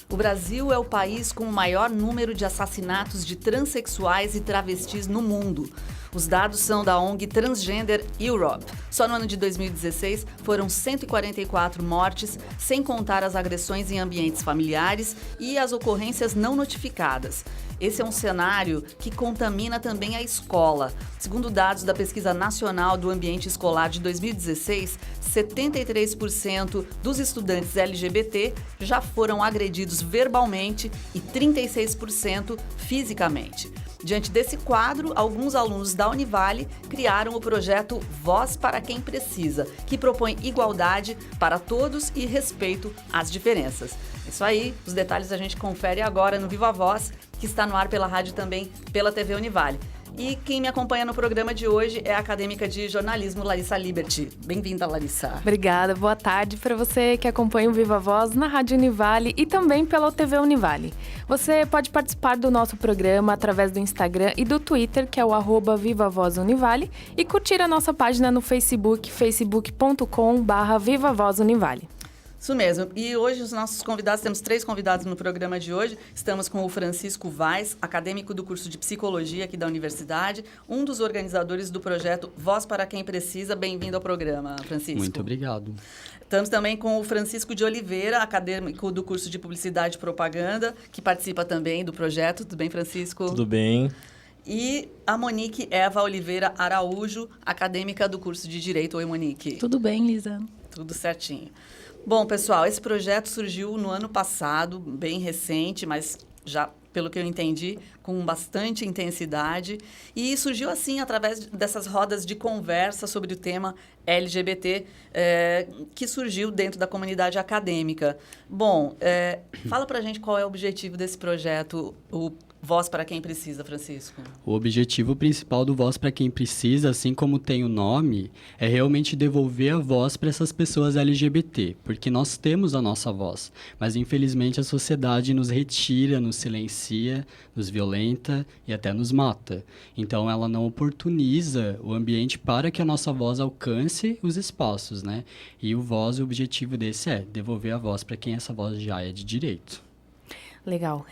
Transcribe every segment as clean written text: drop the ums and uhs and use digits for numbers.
O Brasil é o país com o maior número de assassinatos de transexuais e travestis no mundo. Os dados são da ONG Transgender Europe. Só no ano de 2016 foram 144 mortes, sem contar as agressões em ambientes familiares e as ocorrências não notificadas. Esse é um cenário que contamina também a escola. Segundo dados da Pesquisa Nacional do Ambiente Escolar de 2016, 73% dos estudantes LGBT já foram agredidos verbalmente e 36% fisicamente. Diante desse quadro, alguns alunos da Univale criaram o projeto Voz para Quem Precisa, que propõe igualdade para todos e respeito às diferenças. Isso aí, os detalhes a gente confere agora no Viva Voz, que está no ar pela rádio também, pela TV Univale. E quem me acompanha no programa de hoje é a acadêmica de jornalismo Larissa Liberty. Bem-vinda, Larissa. Obrigada, boa tarde para você que acompanha o Viva Voz na Rádio Univale e também pela TV Univale. Você pode participar do nosso programa através do Instagram e do Twitter, que é o @VivaVozUnivale, e curtir a nossa página no Facebook, facebook.com/VivaVozUnivale. Isso mesmo. E hoje os nossos convidados, temos 3 convidados no programa de hoje. Estamos com o Francisco Vaz, acadêmico do curso de Psicologia aqui da Universidade, um dos organizadores do projeto Voz para Quem Precisa. Bem-vindo ao programa, Francisco. Muito obrigado. Estamos também com o Francisco de Oliveira, acadêmico do curso de Publicidade e Propaganda, que participa também do projeto. Tudo bem, Francisco? Tudo bem. E a Monique Eva Oliveira Araújo, acadêmica do curso de Direito. Oi, Monique. Tudo bem, Lisa? Tudo certinho. Bom, pessoal, esse projeto surgiu no ano passado, bem recente, mas já, pelo que eu entendi, com bastante intensidade. E surgiu assim, através dessas rodas de conversa sobre o tema LGBT, que surgiu dentro da comunidade acadêmica. Bom, fala pra gente qual é o objetivo desse projeto, o Voz para Quem Precisa, Francisco. O objetivo principal do Voz para Quem Precisa, assim como tem o nome, é realmente devolver a voz para essas pessoas LGBT, porque nós temos a nossa voz, mas infelizmente a sociedade nos retira, nos silencia, nos violenta e até nos mata. Então ela não oportuniza o ambiente para que a nossa voz alcance os espaços, né? E o objetivo desse é devolver a voz para quem essa voz já é de direito. Legal.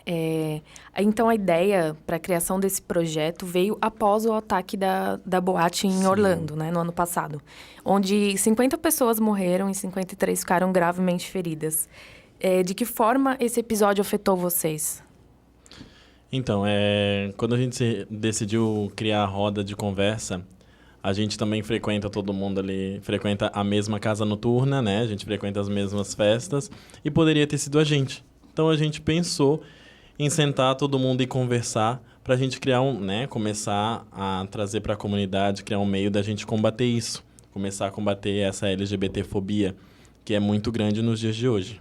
Então, a ideia para a criação desse projeto veio após o ataque da boate em Orlando, né, no ano passado, onde 50 pessoas morreram e 53 ficaram gravemente feridas. De que forma esse episódio afetou vocês? Então, quando a gente decidiu criar a roda de conversa, a gente também todo mundo ali frequenta a mesma casa noturna, né? A gente frequenta as mesmas festas e poderia ter sido a gente. Então, a gente pensou em sentar todo mundo e conversar para a gente criar começar a trazer para a comunidade, criar um meio da gente combater isso. Começar a combater essa LGBTfobia, que é muito grande nos dias de hoje.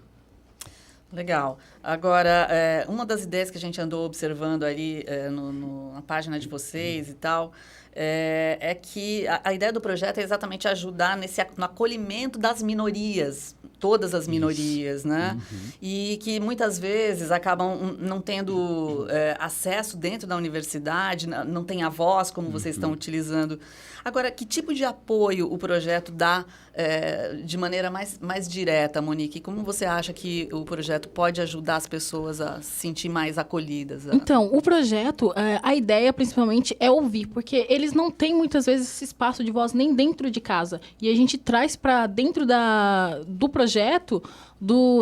Legal. Agora, uma das ideias que a gente andou observando ali na página de vocês e tal, é que a ideia do projeto é exatamente ajudar no acolhimento das minorias, todas as minorias, né? Uhum. E que muitas vezes acabam não tendo acesso dentro da universidade, não tem a voz como vocês estão utilizando. Agora, que tipo de apoio o projeto dá de maneira mais direta, Monique? Como você acha que o projeto pode ajudar as pessoas a se sentir mais acolhidas? Então, o projeto, a ideia principalmente é ouvir, porque eles não têm muitas vezes esse espaço de voz nem dentro de casa. E a gente traz para dentro do projeto,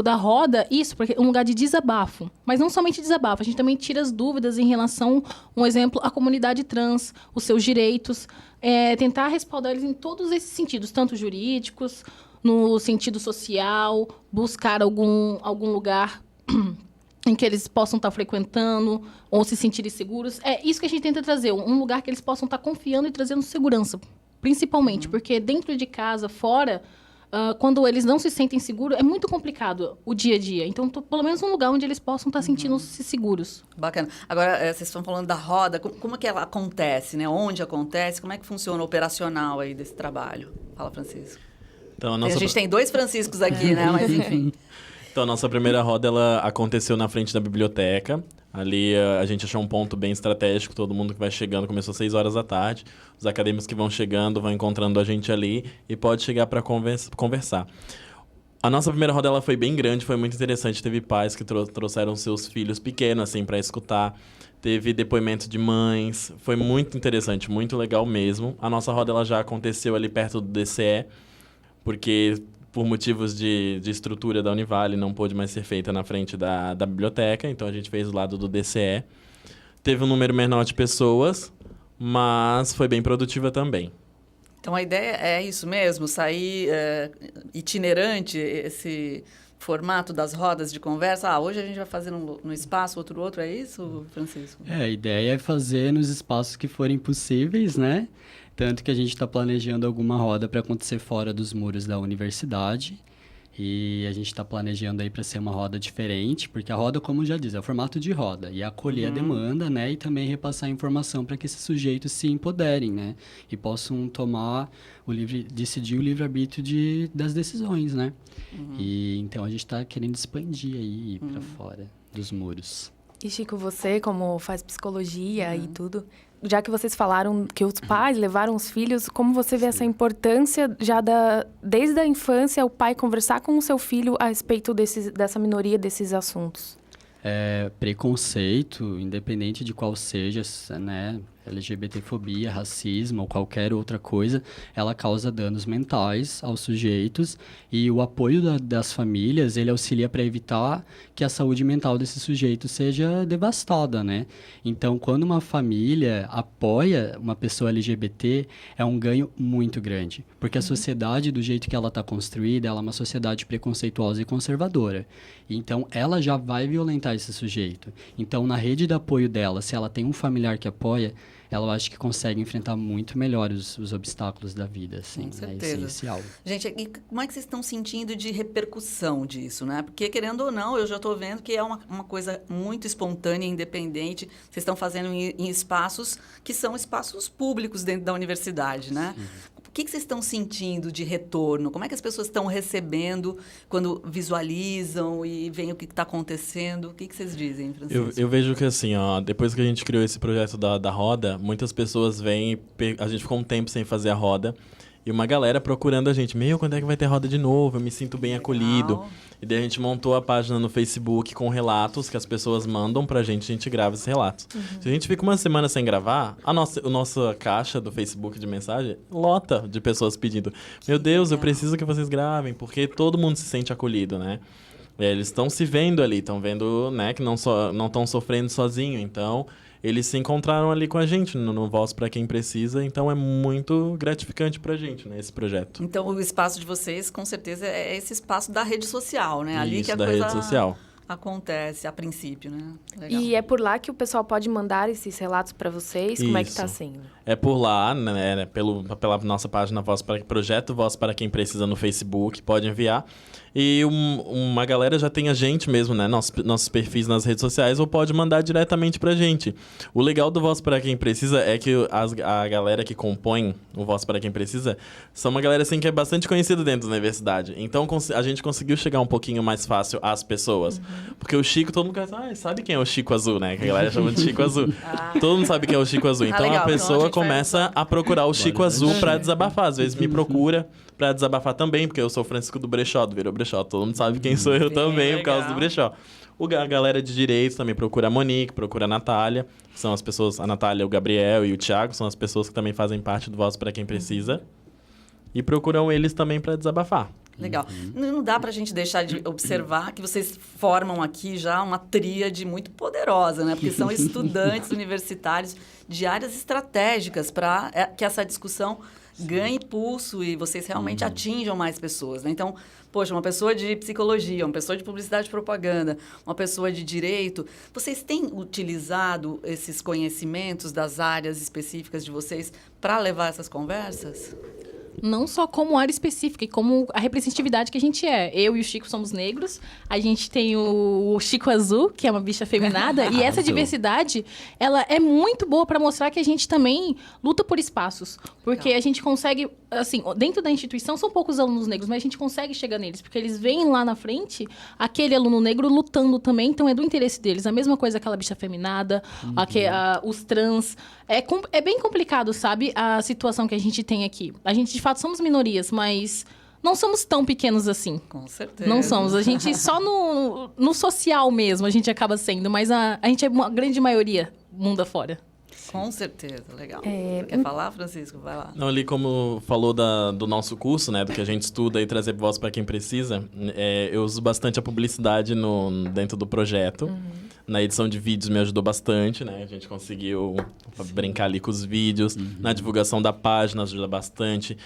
da roda, isso, porque é um lugar de desabafo. Mas não somente desabafo, a gente também tira as dúvidas em relação, um exemplo, à comunidade trans, os seus direitos, tentar respaldar eles em todos esses sentidos, tanto jurídicos, no sentido social, buscar algum lugar em que eles possam estar frequentando ou se sentirem seguros. É isso que a gente tenta trazer, um lugar que eles possam estar confiando e trazendo segurança, principalmente, porque dentro de casa, fora, quando eles não se sentem seguros, é muito complicado o dia a dia. Então, pelo menos um lugar onde eles possam estar sentindo-se seguros. Bacana. Agora, vocês estão falando da roda, como é que ela acontece, né? Onde acontece? Como é que funciona o operacional aí desse trabalho? Fala, Francisco. Então, a gente tem 2 Franciscos aqui, né? Mas, enfim. Então, a nossa primeira roda, ela aconteceu na frente da biblioteca. Ali a gente achou um ponto bem estratégico, todo mundo que vai chegando, começou às 6 horas da tarde, os acadêmicos que vão chegando vão encontrando a gente ali e pode chegar para conversar. A nossa primeira roda ela foi bem grande, foi muito interessante, teve pais que trouxeram seus filhos pequenos assim para escutar, teve depoimento de mães, foi muito interessante, muito legal mesmo. A nossa roda ela já aconteceu ali perto do DCE, porque por motivos de estrutura da Univale, não pôde mais ser feita na frente da biblioteca, então a gente fez do lado do DCE. Teve um número menor de pessoas, mas foi bem produtiva também. Então, a ideia é isso mesmo, sair itinerante, esse formato das rodas de conversa. Hoje a gente vai fazer no espaço, outro, é isso, Francisco? A ideia é fazer nos espaços que forem possíveis, né? Tanto que a gente está planejando alguma roda para acontecer fora dos muros da universidade. E a gente está planejando aí para ser uma roda diferente, porque a roda, como já diz, é o formato de roda. E acolher a demanda, né? E também repassar informação para que esses sujeitos se empoderem, né? E possam decidir o livre-arbítrio das decisões, né? E então a gente está querendo expandir aí para fora dos muros. E Chico, você como faz psicologia e tudo, já que vocês falaram que os pais levaram os filhos, como você vê essa importância já desde a infância, o pai conversar com o seu filho a respeito dessa minoria, desses assuntos? Preconceito, independente de qual seja, né? LGBTfobia, racismo ou qualquer outra coisa, ela causa danos mentais aos sujeitos e o apoio das famílias, ele auxilia para evitar que a saúde mental desse sujeito seja devastada, né? Então, quando uma família apoia uma pessoa LGBT, é um ganho muito grande, porque a sociedade, do jeito que ela está construída, ela é uma sociedade preconceituosa e conservadora. Então, ela já vai violentar esse sujeito. Então, na rede de apoio dela, se ela tem um familiar que apoia, ela acho que consegue enfrentar muito melhor os obstáculos da vida, assim, Com certeza. É essencial. Gente, e como é que vocês estão sentindo de repercussão disso, né? Porque, querendo ou não, eu já estou vendo que é uma coisa muito espontânea e independente. Vocês estão fazendo em espaços que são espaços públicos dentro da universidade, né? O que vocês estão sentindo de retorno? Como é que as pessoas estão recebendo quando visualizam e veem o que está acontecendo? O que vocês dizem, Francisco? Eu vejo que assim, depois que a gente criou esse projeto da roda, muitas pessoas vêm, a gente ficou um tempo sem fazer a roda, e uma galera procurando a gente, quando é que vai ter roda de novo? Eu me sinto bem acolhido. E daí a gente montou a página no Facebook com relatos que as pessoas mandam pra gente, a gente grava esses relatos. Se a gente fica uma semana sem gravar, a nossa caixa do Facebook de mensagem lota de pessoas pedindo, meu Deus, eu preciso que vocês gravem, porque todo mundo se sente acolhido, né? Eles estão se vendo ali, estão vendo, né, que não estão sofrendo sozinho, então eles se encontraram ali com a gente no Voz para Quem Precisa, então é muito gratificante pra gente, né, esse projeto. Então, o espaço de vocês, com certeza, é esse espaço da rede social, né? Ali que a da coisa rede social. acontece a princípio, né? Legal. E é por lá que o pessoal pode mandar esses relatos para vocês? Como é que está Isso. sendo? É por lá, né, pela nossa página Projeto Voz para Quem Precisa no Facebook, pode enviar. E uma galera já tem a gente mesmo, né? Nossos perfis nas redes sociais, ou pode mandar diretamente pra gente. O legal do Voz para Quem Precisa é que a galera que compõe o Voz para Quem Precisa são uma galera assim que é bastante conhecida dentro da universidade. Então a gente conseguiu chegar um pouquinho mais fácil às pessoas. Porque o Chico, todo mundo sabe quem é o Chico Azul, né? Que a galera chama de Chico Azul. Todo mundo sabe quem é o Chico Azul. Então legal. a pessoa Então, começa a procurar o Chico Azul pra desabafar. Às vezes me procura pra desabafar também, porque eu sou o Francisco do Brechó, do Virou Brechó. Todo mundo sabe quem sou eu também, por causa do Brechó. A galera de direitos também procura a Monique, procura a Natália, que são as pessoas, a Natália, o Gabriel e o Thiago, são as pessoas que também fazem parte do Voz para Quem Precisa. E procuram eles também pra desabafar. Legal. Não dá pra gente deixar de observar que vocês formam aqui já uma tríade muito poderosa, né? Porque são estudantes universitários de áreas estratégicas para que essa discussão ganhe pulso e vocês realmente atinjam mais pessoas, né? Então, poxa, uma pessoa de psicologia, uma pessoa de publicidade e propaganda, uma pessoa de direito, vocês têm utilizado esses conhecimentos das áreas específicas de vocês para levar essas conversas? não só como área específica, e como a representatividade que a gente é. Eu e o Chico somos negros, a gente tem o Chico Azul, que é uma bicha feminada, e essa diversidade, ela é muito boa para mostrar que a gente também luta por espaços. Porque a gente consegue, assim, dentro da instituição são poucos alunos negros, mas a gente consegue chegar neles, porque eles veem lá na frente aquele aluno negro lutando também, então é do interesse deles. A mesma coisa aquela bicha feminada, os trans. É bem complicado, sabe, a situação que a gente tem aqui. A gente, de fato, somos minorias, mas não somos tão pequenos assim. Com certeza. Não somos. A gente só no social mesmo a gente acaba sendo, mas a gente é uma grande maioria mundo afora. Com certeza, legal. Quer falar, Francisco? Vai lá. Não, ali como falou do nosso curso, né, do que a gente estuda e trazer voz para quem precisa, eu uso bastante a publicidade dentro do projeto. Na edição de vídeos me ajudou bastante, né? A gente conseguiu brincar ali com os vídeos. Na divulgação da página ajuda bastante.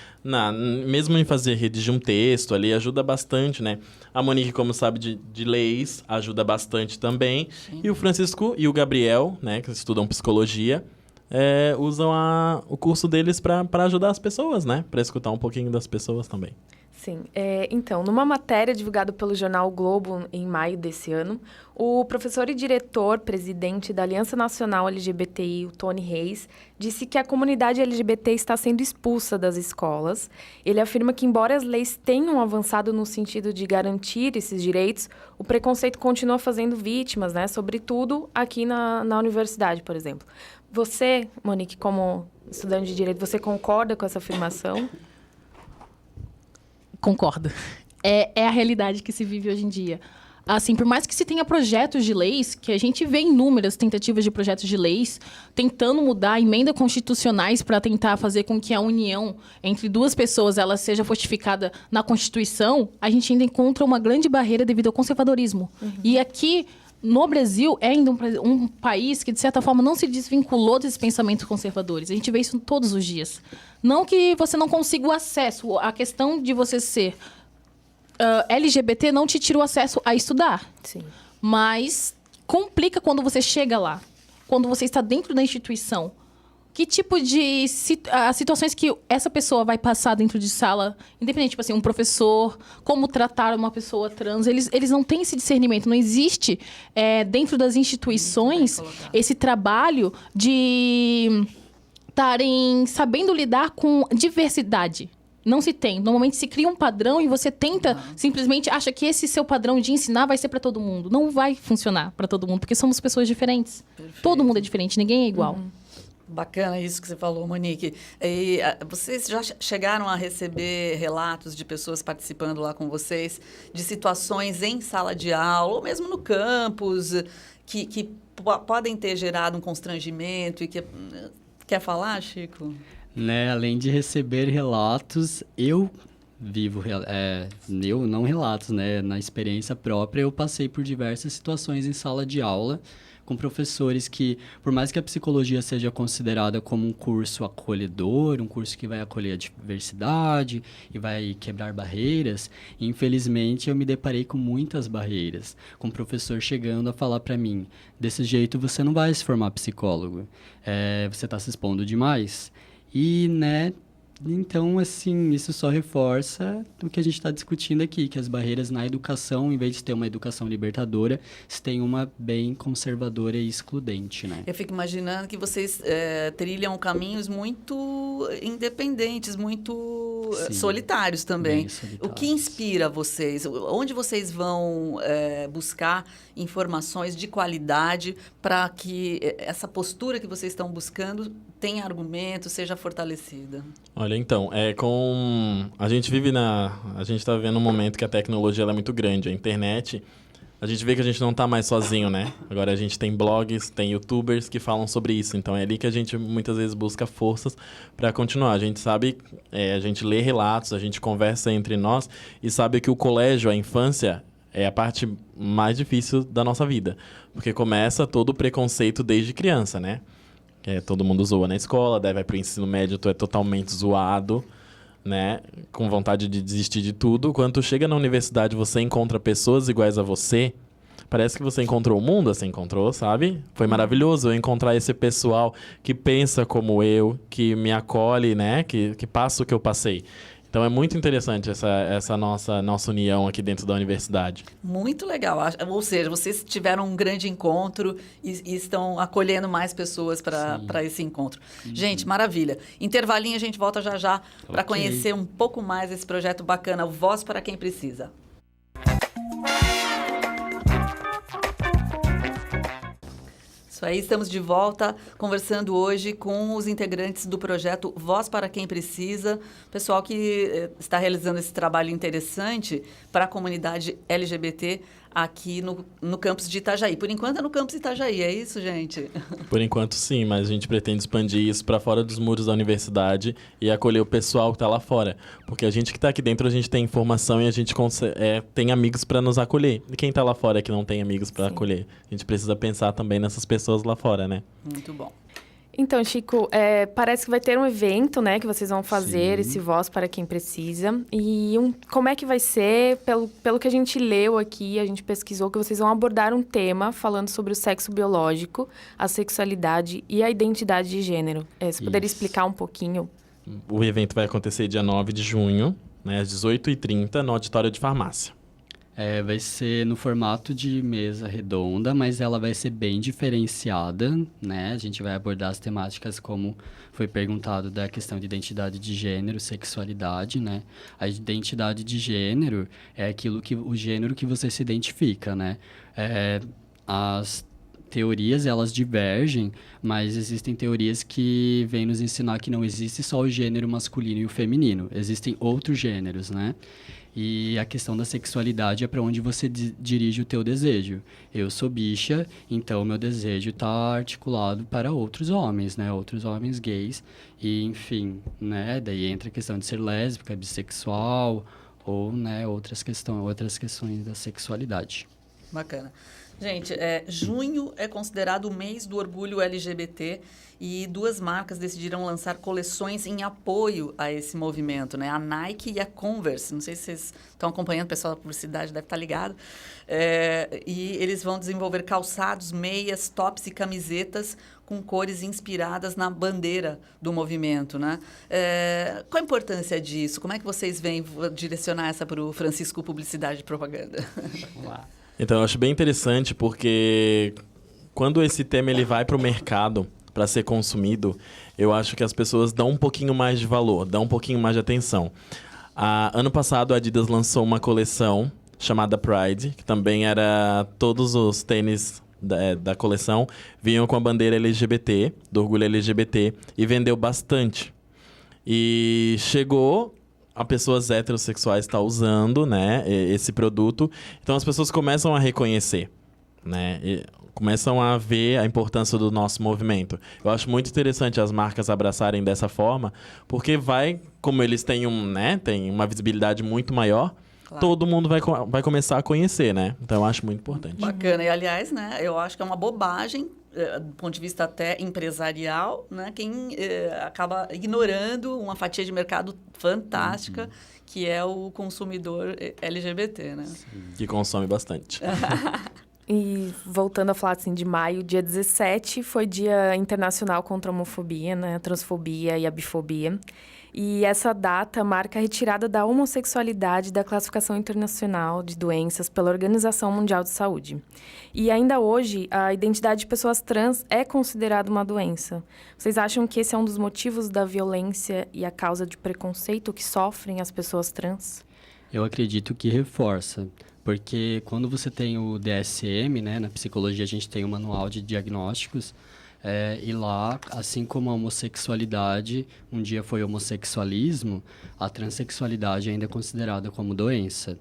Mesmo em redigir um texto ali, ajuda bastante, né? A Monique, como sabe de leis, ajuda bastante também. Sim. E o Francisco e o Gabriel, né? Que estudam psicologia, usam o curso deles para ajudar as pessoas, né? Para escutar um pouquinho das pessoas também. Sim. Então, numa matéria divulgada pelo jornal o Globo em maio desse ano, o professor e diretor-presidente da Aliança Nacional LGBTI, o Tony Reis, disse que a comunidade LGBT está sendo expulsa das escolas. Ele afirma que, embora as leis tenham avançado no sentido de garantir esses direitos, o preconceito continua fazendo vítimas, né? Sobretudo aqui na universidade, por exemplo. Você, Monique, como estudante de direito, você concorda com essa afirmação? Concordo. É a realidade que se vive hoje em dia. Assim, por mais que se tenha projetos de leis, que a gente vê inúmeras tentativas de projetos de leis, tentando mudar emendas constitucionais para tentar fazer com que a união entre duas pessoas ela seja fortificada na Constituição, a gente ainda encontra uma grande barreira devido ao conservadorismo. E aqui, no Brasil, é ainda um país que, de certa forma, não se desvinculou desses pensamentos conservadores. A gente vê isso todos os dias. Não que você não consiga o acesso. A questão de você ser LGBT não te tira o acesso a estudar. Sim. Mas complica quando você chega lá. Quando você está dentro da instituição. Que tipo de situações que essa pessoa vai passar dentro de sala, independente, tipo assim, um professor, como tratar uma pessoa trans, eles não têm esse discernimento. Não existe dentro das instituições esse trabalho de estarem sabendo lidar com diversidade. Não se tem. Normalmente se cria um padrão e você tenta, simplesmente acha que esse seu padrão de ensinar vai ser para todo mundo. Não vai funcionar para todo mundo, porque somos pessoas diferentes. Perfeito. Todo mundo é diferente, ninguém é igual. Bacana isso que você falou, Monique. E, vocês já chegaram a receber relatos de pessoas participando lá com vocês, de situações em sala de aula, ou mesmo no campus, que podem ter gerado um constrangimento? Quer falar, Chico? Né, além de receber relatos, eu vivo, não relatos, né? Na experiência própria, eu passei por diversas situações em sala de aula, com professores que, por mais que a psicologia seja considerada como um curso acolhedor, um curso que vai acolher a diversidade e vai quebrar barreiras, infelizmente eu me deparei com muitas barreiras, com o professor chegando a falar para mim, desse jeito você não vai se formar psicólogo, você está se expondo demais. E, né, então, assim, isso só reforça o que a gente está discutindo aqui, que as barreiras na educação, em vez de ter uma educação libertadora, se tem uma bem conservadora e excludente, né? Eu fico imaginando que vocês trilham caminhos muito independentes, muito solitários também. Solitários. O que inspira vocês? Onde vocês vão buscar informações de qualidade para que essa postura que vocês estão buscando tenha argumento, seja fortalecida? Olha, então, a gente está vivendo um momento que a tecnologia ela é muito grande, a internet, a gente vê que a gente não está mais sozinho, né? Agora a gente tem blogs, tem youtubers que falam sobre isso, então é ali que a gente muitas vezes busca forças para continuar. A gente sabe, a gente lê relatos, a gente conversa entre nós e sabe que o colégio, a infância, é a parte mais difícil da nossa vida, porque começa todo o preconceito desde criança, né? Todo mundo zoa na escola, daí vai pro ensino médio, tu é totalmente zoado, né? Com vontade de desistir de tudo. Quando tu chega na universidade, você encontra pessoas iguais a você, Parece que você encontrou o mundo, você encontrou, sabe? Foi maravilhoso eu encontrar esse pessoal que pensa como eu, que me acolhe, né? Que passa o que eu passei. Então é muito interessante essa nossa união aqui dentro da universidade. Muito legal. Ou seja, vocês tiveram um grande encontro e estão acolhendo mais pessoas para esse encontro. Gente, maravilha. Intervalinho, a gente volta já já para conhecer um pouco mais esse projeto bacana, o Voz para Quem Precisa. Isso aí, estamos de volta conversando hoje com os integrantes do projeto Voz para Quem Precisa, pessoal que está realizando esse trabalho interessante para a comunidade LGBT aqui no campus de Itajaí. Por enquanto é no campus de Itajaí, é isso, gente? Por enquanto, sim, mas a gente pretende expandir isso para fora dos muros da universidade e acolher o pessoal que está lá fora. Porque a gente que está aqui dentro, a gente tem informação e a gente tem amigos para nos acolher. E quem está lá fora é que não tem amigos para acolher? A gente precisa pensar também nessas pessoas lá fora, né? Muito bom. Então, Chico, parece que vai ter um evento, né, que vocês vão fazer, esse Voz para Quem Precisa. E como é que vai ser? Pelo que a gente leu aqui, a gente pesquisou que vocês vão abordar um tema falando sobre o sexo biológico, a sexualidade e a identidade de gênero. Você poderia explicar um pouquinho? O evento vai acontecer dia 9 de junho, né, às 18h30, no Auditório de Farmácia. Vai ser no formato de mesa redonda, mas ela vai ser bem diferenciada, né? A gente vai abordar as temáticas como foi perguntado da questão de identidade de gênero, sexualidade, né? A identidade de gênero é o gênero que você se identifica, né? As teorias, elas divergem, mas existem teorias que vêm nos ensinar que não existe só o gênero masculino e o feminino, existem outros gêneros, né? E a questão da sexualidade é para onde você dirige o teu desejo. Eu sou bicha, então meu desejo está articulado para outros homens, né? Outros homens gays. E, enfim, né? Daí entra a questão de ser lésbica, bissexual ou, né, outras questões da sexualidade. Bacana. Gente, junho é considerado o mês do orgulho LGBT e 2 marcas decidiram lançar coleções em apoio a esse movimento, né? A Nike e a Converse. Não sei se vocês estão acompanhando, o pessoal da publicidade deve estar ligado. E eles vão desenvolver calçados, meias, tops e camisetas com cores inspiradas na bandeira do movimento, né? Qual a importância disso? Como é que vocês veem? Vou direcionar essa para o Francisco Publicidade e Propaganda. Vamos lá. Então, eu acho bem interessante porque quando esse tema ele vai para o mercado para ser consumido, eu acho que as pessoas dão um pouquinho mais de valor, dão um pouquinho mais de atenção. Ano passado, a Adidas lançou uma coleção chamada Pride, que também era todos os tênis da coleção vinham com a bandeira LGBT, do orgulho LGBT, e vendeu bastante. E chegou a pessoas heterossexuais estar usando, né, esse produto. Então, as pessoas começam a reconhecer, né, e começam a ver a importância do nosso movimento. Eu acho muito interessante as marcas abraçarem dessa forma, porque como eles têm têm uma visibilidade muito maior, claro, todo mundo vai começar a conhecer, né? Então, eu acho muito importante. Bacana. E, aliás, né, eu acho que é uma bobagem, do ponto de vista até empresarial, né, quem acaba ignorando uma fatia de mercado fantástica, que é o consumidor LGBT, né? Que consome bastante. E voltando a falar assim, de maio, dia 17 foi Dia Internacional contra a Homofobia, né, a Transfobia e a Bifobia. E essa data marca a retirada da homossexualidade da Classificação Internacional de Doenças pela Organização Mundial de Saúde. E ainda hoje, a identidade de pessoas trans é considerada uma doença. Vocês acham que esse é um dos motivos da violência e a causa de preconceito que sofrem as pessoas trans? Eu acredito que reforça, porque quando você tem o DSM, né, na psicologia a gente tem o manual de diagnósticos, e lá, assim como a homossexualidade um dia foi homossexualismo, a transexualidade ainda é considerada como doença.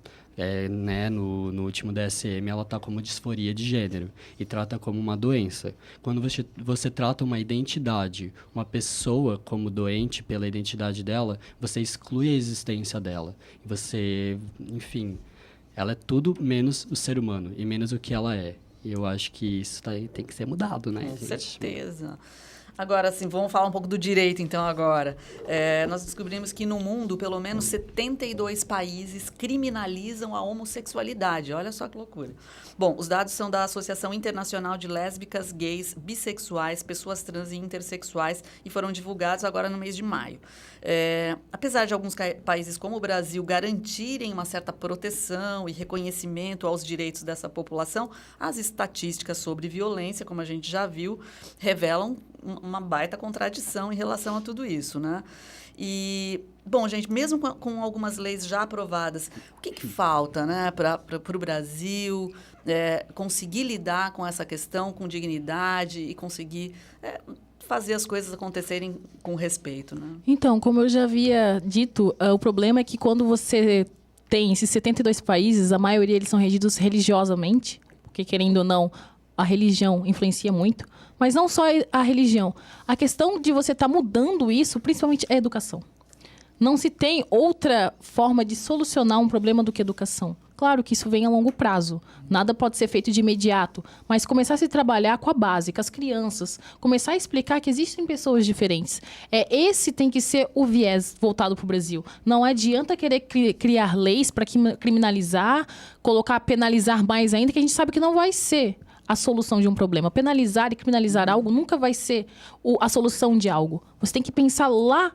Né, no último DSM, ela está como disforia de gênero e trata como uma doença. Quando você trata uma identidade, uma pessoa como doente pela identidade dela, você exclui a existência dela. Você, enfim, ela é tudo menos o ser humano e menos o que ela é. E eu acho que isso tem que ser mudado, né? Com certeza. Agora, sim, vamos falar um pouco do direito, então, agora. Nós descobrimos que no mundo, pelo menos 72 países criminalizam a homossexualidade. Olha só que loucura. Bom, os dados são da Associação Internacional de Lésbicas, Gays, Bissexuais, Pessoas Trans e Intersexuais e foram divulgados agora no mês de maio. Apesar de alguns países como o Brasil garantirem uma certa proteção e reconhecimento aos direitos dessa população, as estatísticas sobre violência, como a gente já viu, revelam uma baita contradição em relação a tudo isso, né? E, bom, gente, mesmo com algumas leis já aprovadas, o que falta, né, para o Brasil conseguir lidar com essa questão com dignidade e conseguir fazer as coisas acontecerem com respeito, né? Então, como eu já havia dito, o problema é que quando você tem esses 72 países, a maioria eles são regidos religiosamente, porque, querendo ou não, a religião influencia muito, mas não só a religião. A questão de você estar mudando isso, principalmente, é a educação. Não se tem outra forma de solucionar um problema do que educação. Claro que isso vem a longo prazo. Nada pode ser feito de imediato, mas começar a se trabalhar com a base, com as crianças, começar a explicar que existem pessoas diferentes. Esse tem que ser o viés voltado para o Brasil. Não adianta querer criar leis para criminalizar, penalizar mais ainda, que a gente sabe que não vai ser a solução de um problema. Penalizar e criminalizar algo nunca vai ser a solução de algo. Você tem que pensar lá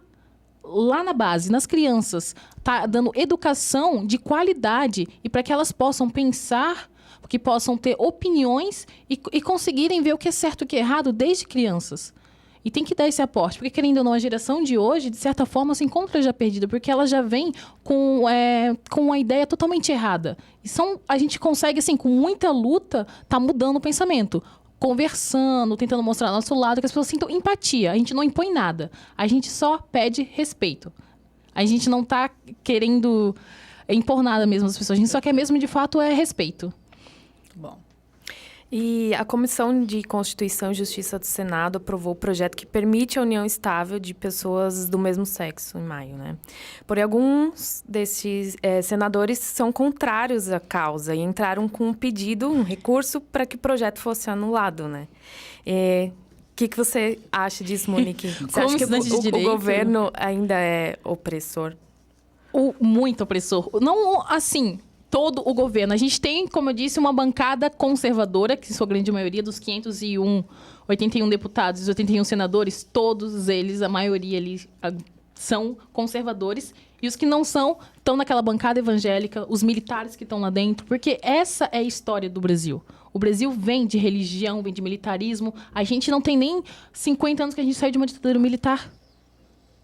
na base, nas crianças, tá dando educação de qualidade e para que elas possam pensar, que possam ter opiniões e conseguirem ver o que é certo e o que é errado desde crianças. E tem que dar esse aporte, porque, querendo ou não, a geração de hoje, de certa forma, se encontra já perdida, porque ela já vem com uma ideia totalmente errada. A gente consegue, assim, com muita luta, tá mudando o pensamento. Conversando, tentando mostrar nosso lado, que as pessoas sintam empatia. A gente não impõe nada. A gente só pede respeito. A gente não tá querendo impor nada mesmo às pessoas. A gente só quer mesmo, de fato, respeito. Bom. E a Comissão de Constituição e Justiça do Senado aprovou o projeto que permite a união estável de pessoas do mesmo sexo, em maio, né? Porém, alguns desses senadores são contrários à causa e entraram com um recurso, para que o projeto fosse anulado, né? O que você acha disso, Monique? Você acha que o governo ainda é opressor? Muito opressor. Não, assim, todo o governo. A gente tem, como eu disse, uma bancada conservadora, que sua grande maioria dos 81 deputados e 81 senadores, todos eles, a maioria ali, são conservadores. E os que não são, estão naquela bancada evangélica, os militares que estão lá dentro, porque essa é a história do Brasil. O Brasil vem de religião, vem de militarismo. A gente não tem nem 50 anos que a gente saiu de uma ditadura militar.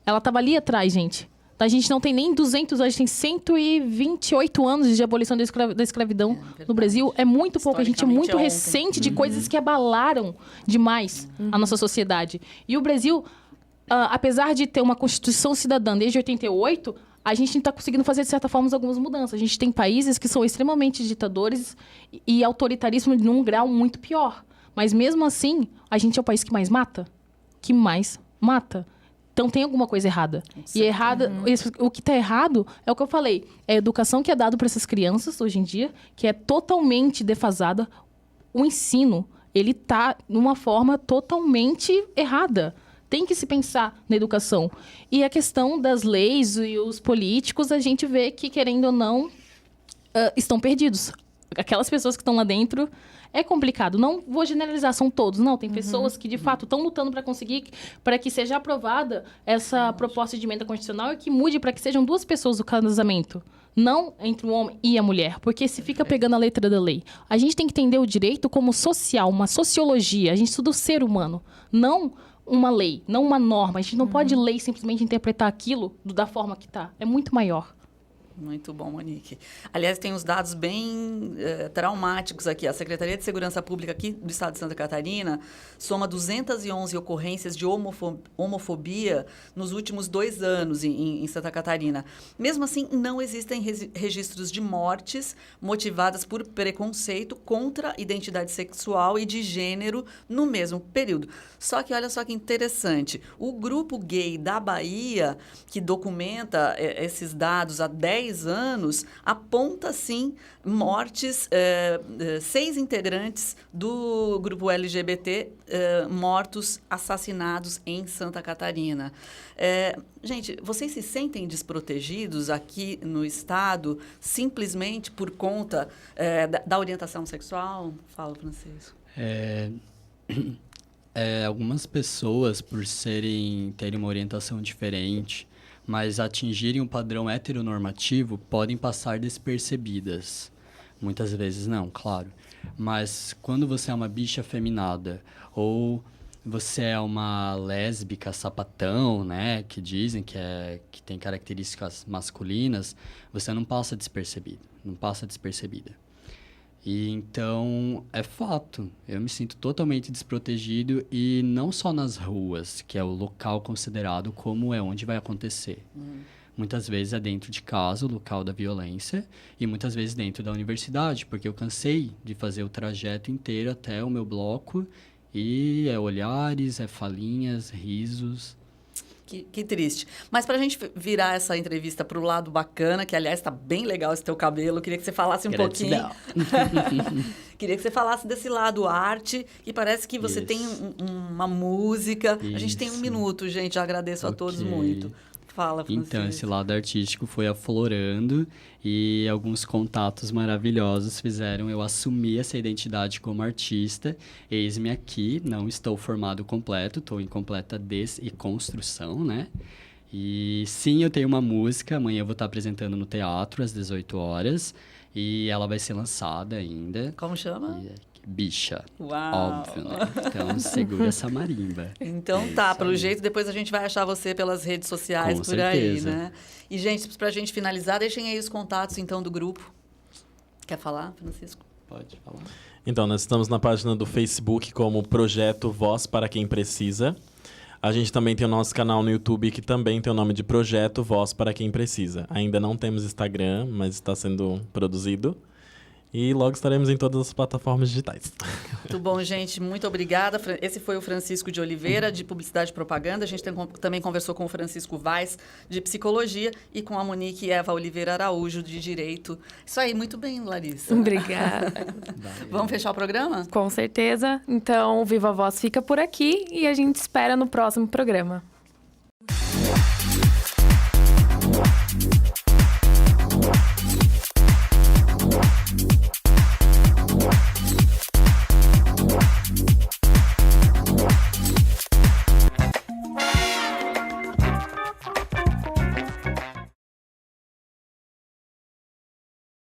Ela estava ali atrás, gente. A gente não tem nem 200 anos, a gente tem 128 anos de abolição da escravidão no Brasil. É muito pouco, a gente é muito recente de coisas que abalaram demais a nossa sociedade. E o Brasil, apesar de ter uma Constituição cidadã desde 88, a gente está conseguindo fazer, de certa forma, algumas mudanças. A gente tem países que são extremamente ditadores e autoritarismo num grau muito pior. Mas, mesmo assim, a gente é o país que mais mata. Então, tem alguma coisa errada. E o que está errado é o que eu falei. É a educação que é dada para essas crianças, hoje em dia, que é totalmente defasada. O ensino, ele está numa forma totalmente errada. Tem que se pensar na educação. E a questão das leis e os políticos, a gente vê que, querendo ou não, estão perdidos. Aquelas pessoas que estão lá dentro, é complicado. Não vou generalizar, são todos. Não, tem pessoas que, de fato, estão lutando para conseguir, para que seja aprovada essa proposta de emenda constitucional e que mude para que sejam 2 pessoas o casamento. Não entre o homem e a mulher, porque se fica pegando a letra da lei. A gente tem que entender o direito como social, uma sociologia. A gente estuda o ser humano, não uma lei, não uma norma. A gente não pode ler e simplesmente interpretar aquilo da forma que está. É muito maior. Muito bom, Monique. Aliás, tem uns dados bem traumáticos aqui. A Secretaria de Segurança Pública aqui do Estado de Santa Catarina soma 211 ocorrências de homofobia nos últimos 2 anos em Santa Catarina. Mesmo assim, não existem registros de mortes motivadas por preconceito contra a identidade sexual e de gênero no mesmo período. Só que, olha só que interessante, o grupo gay da Bahia, que documenta esses dados há 10 10 anos, aponta, sim, mortes, 6 integrantes do grupo LGBT mortos, assassinados em Santa Catarina. Gente, vocês se sentem desprotegidos aqui no estado simplesmente por conta da orientação sexual? Fala, Francisco. Algumas pessoas, por terem uma orientação diferente, mas atingirem um padrão heteronormativo, podem passar despercebidas. Muitas vezes não, claro. Mas quando você é uma bicha afeminada ou você é uma lésbica sapatão, né, que dizem que tem características masculinas, você não passa despercebida. E então, é fato, eu me sinto totalmente desprotegido e não só nas ruas, que é o local considerado como é onde vai acontecer. Muitas vezes é dentro de casa, o local da violência, e muitas vezes dentro da universidade, porque eu cansei de fazer o trajeto inteiro até o meu bloco e é olhares, é falinhas, risos. Que triste. Mas para a gente virar essa entrevista para o lado bacana, que, aliás, está bem legal esse teu cabelo, queria que você falasse um pouquinho. Queria que você falasse desse lado arte, e parece que você tem uma música. A gente tem 1 minuto, gente, eu agradeço a todos muito. Fala, Francisco. Então, esse lado artístico foi aflorando e alguns contatos maravilhosos fizeram eu assumir essa identidade como artista. Eis-me aqui, não estou formado completo, estou em completa desconstrução, né? E sim, eu tenho uma música, amanhã eu vou estar apresentando no teatro às 18 horas e ela vai ser lançada ainda. Como chama? Bicha. Uau! Óbvio, né? Então, segura essa marimba. Então pelo jeito, depois a gente vai achar você pelas redes sociais Com por certeza. aí, né? E, gente, pra gente finalizar, deixem aí os contatos, então, do grupo. Quer falar, Francisco? Pode falar. Então, nós estamos na página do Facebook como Projeto Voz para Quem Precisa. A gente também tem o nosso canal no YouTube, que também tem o nome de Projeto Voz para Quem Precisa. Ainda não temos Instagram, mas está sendo produzido. E logo estaremos em todas as plataformas digitais. Muito bom, gente. Muito obrigada. Esse foi o Francisco de Oliveira, de Publicidade e Propaganda. A gente também conversou com o Francisco Vaz, de Psicologia, e com a Monique Eva Oliveira Araújo, de Direito. Isso aí, muito bem, Larissa. Obrigada. Vamos fechar o programa? Com certeza. Então, o Viva Voz fica por aqui e a gente espera no próximo programa.